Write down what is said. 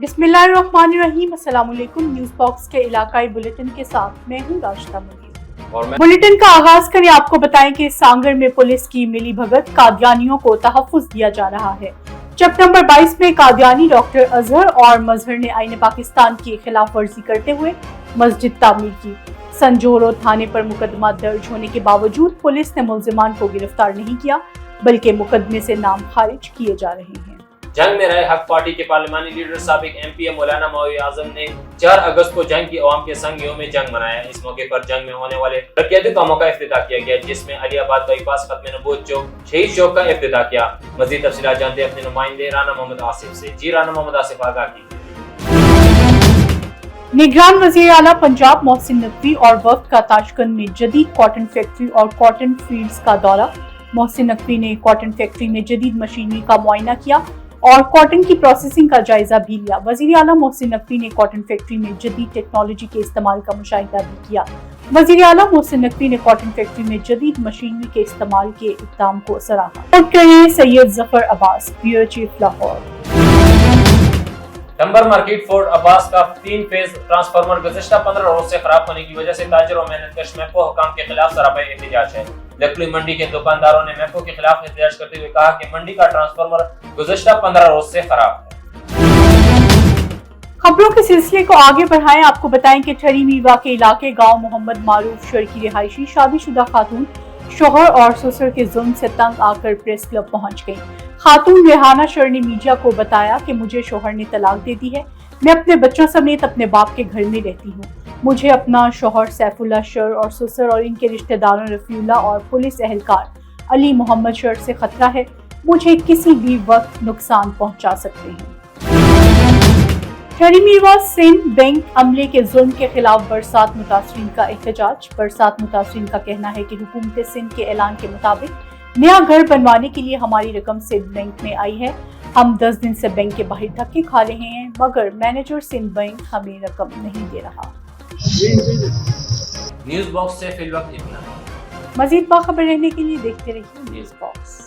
बिस्मिल्लाहिर्रहमानिर्रहीम। अस्सलाम वालेकुम। न्यूज़ बॉक्स के इलाकाई बुलेटिन के साथ मैं हूँ राशिदा मुनीर। बुलेटिन का आगाज करें। आपको बताएं कि सांगर में पुलिस की मिली भगत, कादियानियों को तहफ्फुज़ दिया जा रहा है। चक नंबर 22 में कादियानी डॉक्टर अजहर और मजहर ने आईन पाकिस्तान की खिलाफ वर्जी करते हुए मस्जिद तामीर की। संजोरो थाने पर मुकदमा दर्ज होने के बावजूद पुलिस ने मुल्जिमान को गिरफ्तार नहीं किया, बल्कि मुकदमे से नाम खारिज किए जा रहे हैं। जंग में रहे हक पार्टी के पार्लिमानी लीडर साबिक एमपी मौलाना मौलवी आजम ने 4 अगस्त को जंग की अवाम के संग यौम जंग मनाया। इस मौके पर जंग में होने वाले तरक्याती कामों का इफ्तिताह किया गया, जिसमें अलीआबाद बाईपास खत्म नबूवत चौक, शहीद चौक का इफ्तिताह किया। मजीद तफसीलात जानते हैं अपने नुमाइंदे राना मोहम्मद आसिफ से। जी राना मोहम्मद आसिफ, आगाह कीजिए। निगरान वज़ीर आला पंजाब मोहसिन नकवी और वफ्द का ताशकंद में जदीद कॉटन फैक्ट्री और कॉटन फील्ड्स का दौरा। मोहसिन नकवी ने कॉटन फैक्ट्री में जदीद मशीनरी का मुआयना किया और कॉटन की प्रोसेसिंग का जायजा भी लिया। वज़ीर आला मोहसिन नकवी ने कॉटन फैक्ट्री में जदीद टेक्नोलॉजी के इस्तेमाल का मुशाहिदा भी किया। वज़ीर आला मोहसिन नकवी ने कॉटन फैक्ट्री में जदीद मशीनरी के इस्तेमाल के इक़दाम को सराहा। Syed Zafar Abbas, bureau chief, Lahore. Timber market Fort Abbas का 3 फेज ट्रांसफार्मर गुज़श्ता 15 रोज से खराब होने की वजह से ताजर और मेहनतकश मैपको हुकाम के खिलाफ सरापा एहतजाज है। लकड़ी मंडी के दुकानदारों ने मैपको के खिलाफ एहतजाज करते हुए कहा कि मंडी का ट्रांसफार्मर गुज़श्ता 15 रोज से खराब है। खबरों के सिलसिले को आगे बढ़ाएं। आपको बताएं कि ठरी मीरवा के इलाके गांव मोहम्मद मारूफ शर की रिहायशी शादीशुदा खातून शोहर और ससुर के जुल्म से तंग आकर प्रेस क्लब पहुंच गई। खातून रेहाना शर ने मीडिया को बताया कि मुझे शोहर ने तलाक दे दी है, मैं अपने बच्चों समेत अपने बाप के घर में रहती हूँ। मुझे अपना शोहर सैफुल्ला शर और ससुर और इनके रिश्तेदारों रफीउल्ला और पुलिस एहलकार अली मोहम्मद शर से खतरा है। मुझे किसी भी वक्त नुकसान पहुंचा सकते हैं। ठरी मीरवा सिंध बैंक अमले के जुल्म के खिलाफ बरसात मुतासरीन का एहतजाज। बरसात मुतासरीन का कहना है कि हुकूमत सिंध के ऐलान के मुताबिक नया घर बनवाने के लिए हमारी रकम सिंध बैंक में आई है। हम 10 दिन से बैंक के बाहर धक्के खा रहे हैं, मगर मैनेजर सिंध बैंक हमें रकम नहीं दे रहा। न्यूज़ बॉक्स से फिलवक्त इतना। मजीद बाखबर रहने के लिए देखते रहिए न्यूज़ बॉक्स।